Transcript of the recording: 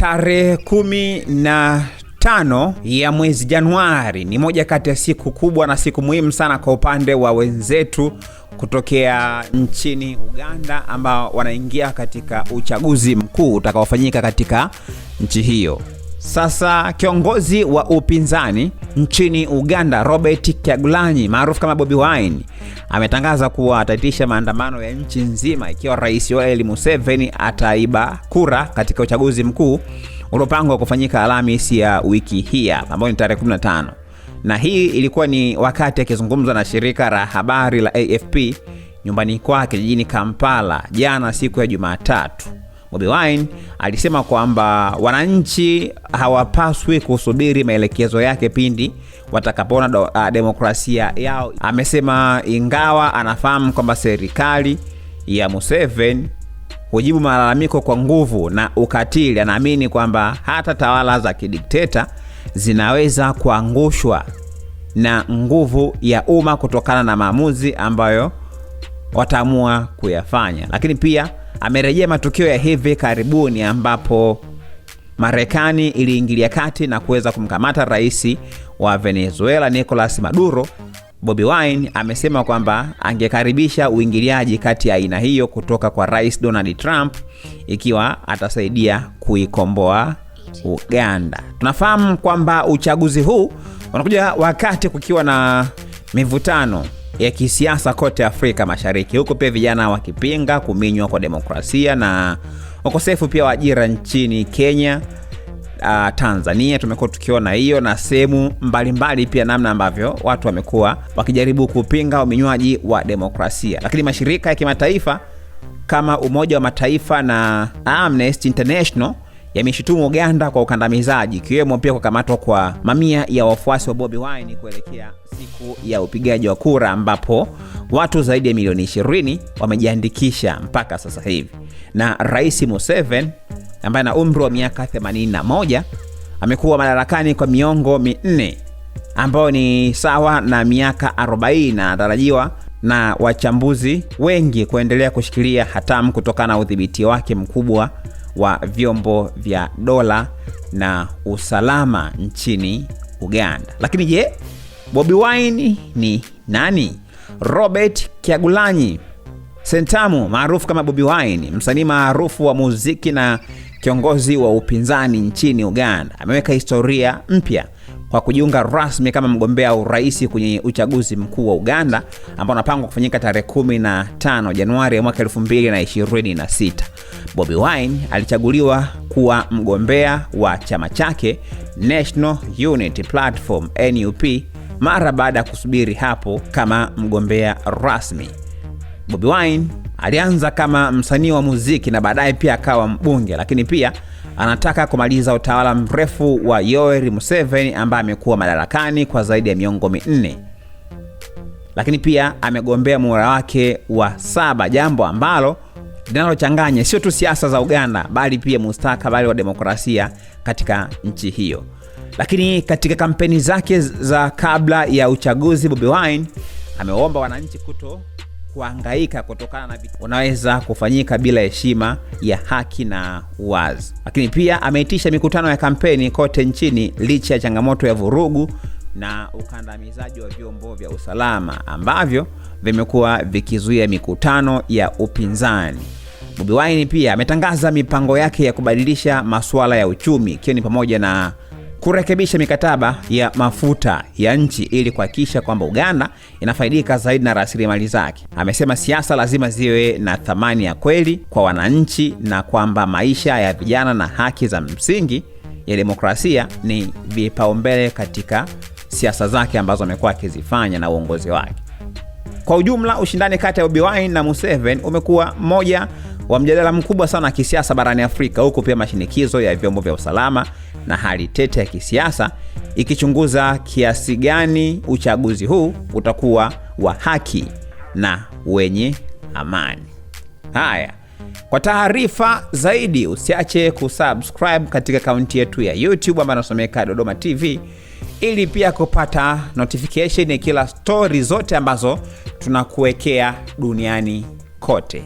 Tarehe 15 ya mwezi Januari ni moja kati ya siku kubwa na siku muhimu sana kwa upande wa wenzetu kutokea nchini Uganda ambao wanaingia katika uchaguzi mkuu utakaofanyika katika nchi hiyo. Sasa kiongozi wa upinzani nchini Uganda Robert Kyagulanyi maarufu kama Bobi Wine ametangaza kuwa ataitisha maandamano ya nchi nzima ikiwa Rais Yoweri Museveni ataiba kura katika uchaguzi mkuu uliopangwa kufanyika Alhamisi ya wiki hii ambayo ni tarehe 15. Na hii ilikuwa ni wakati akizungumza na shirika la habari la AFP nyumbani kwake jijini Kampala jana siku ya Jumatatu. Bobi Wine alisema kwamba wananchi hawapaswi kusubiri maelekezo yake pindi watakapoona demokrasia yao. Amesema ingawa anafahamu kwamba serikali ya Museveni hujibu malalamiko kwa nguvu na ukatili, anaamini kwamba hata tawala za kidikteta zinaweza kuangushwa na nguvu ya umma kutokana na maamuzi ambayo wataamua kuyafanya. Lakini pia amerejea matukio ya hivi karibuni ambapo Marekani iliingilia kati na kuweza kumkamata rais wa Venezuela Nicolas Maduro. Bobi Wine amesema kwamba angekaribisha uingiliaji kati ya aina hiyo kutoka kwa Rais Donald Trump ikiwa atasaidia kuikomboa Uganda. Tunafahamu kwamba uchaguzi huu unakuja wakati kukiwa na mivutano ya kisiasa kote Afrika Mashariki, huko pia vijana wakipinga kuminywa kwa demokrasia na ukosefu pia wa ajira nchini Kenya, Tanzania tumekuwa tukiona hiyo, na sehemu mbalimbali pia namna ambavyo watu wamekuwa wakijaribu kupinga uminywaji wa demokrasia. Lakini mashirika ya kimataifa kama Umoja wa Mataifa na Amnesty International yameshutumu Uganda kwa ukandamizaji, ikiwemo pia kukamatwa kwa mamia ya wafuasi wa Bobi Wine kuelekea siku ya upigaji wa kura ambapo watu zaidi ya milioni 20 wamejiandikisha mpaka sasa hivi. Na Rais Museveni ambaye ana umri wa miaka 81 amekuwa madarakani kwa miongo 4 ambao ni sawa na miaka 40, na anatarajiwa na wachambuzi wengi kuendelea kushikilia hatamu kutokana na udhibiti wake mkubwa wa vyombo vya dola na usalama nchini Uganda. Lakini je, Bobi Wine ni nani? Robert Kyagulanyi Sentamu maarufu kama Bobi Wine, msanii maarufu wa muziki na kiongozi wa upinzani nchini Uganda, ameweka historia mpya kwa kujiunga rasmi kama mgombea urais kwenye uchaguzi mkuu wa Uganda ambao unapangwa kufanyika tarehe 15 Januari mwaka 2026. Bobi Wine alichaguliwa kuwa mgombea wa chama chake National Unity Platform NUP mara baada ya kusubiri hapo kama mgombea rasmi. Bobi Wine alianza kama msanii wa muziki na baadaye pia akawa mbunge, lakini pia anataka kumaliza utawala mrefu wa Yoweri Museveni ambaye amekuwa madarakani kwa zaidi ya miongo 4. Lakini pia amegombea muhula wake wa 7, jambo ambalo linalochanganya sio tu siasa za Uganda bali pia mustakabali wa demokrasia katika nchi hiyo. Lakini katika kampeni zake za kabla ya uchaguzi, Bobi Wine ameomba wananchi kuhangaika kutokana na vitu unaweza kufanyika bila heshima ya haki na uwazi. Lakini pia ameitisha mikutano ya kampeni kote nchini licha ya changamoto ya vurugu na ukandamizaji wa vyombo vya usalama ambavyo vimekuwa vikizuia mikutano ya upinzani. Bobi Wine pia ametangaza mipango yake ya kubadilisha masuala ya uchumi, ikiwa ni pamoja na kurekebisha mikataba ya mafuta ya nchi ili kuhakikisha kwamba Uganda inafaidika zaidi na rasilimali zake. Amesema siasa lazima ziwe na thamani ya kweli kwa wananchi na kwamba maisha ya vijana na haki za msingi ya demokrasia ni vipaumbele katika siasa zake ambazo amekuwa akizifanya na uongozi wake. Kwa ujumla, ushindani kati ya Bobi Wine na Museveni umekuwa moja wa mjadala mkubwa sana kisiasa barani Afrika, huko pia mashinikizo ya vyombo vya usalama na hali tete ya kisiasa ikichunguza kiasi gani uchaguzi huu utakuwa wa haki na wenye amani. Haya, kwa taarifa zaidi usiache kusubscribe katika akaunti yetu ya YouTube ambayo inasomeka Dodoma TV ili pia kupata notification ya kila story zote ambazo tunakuwekea duniani kote.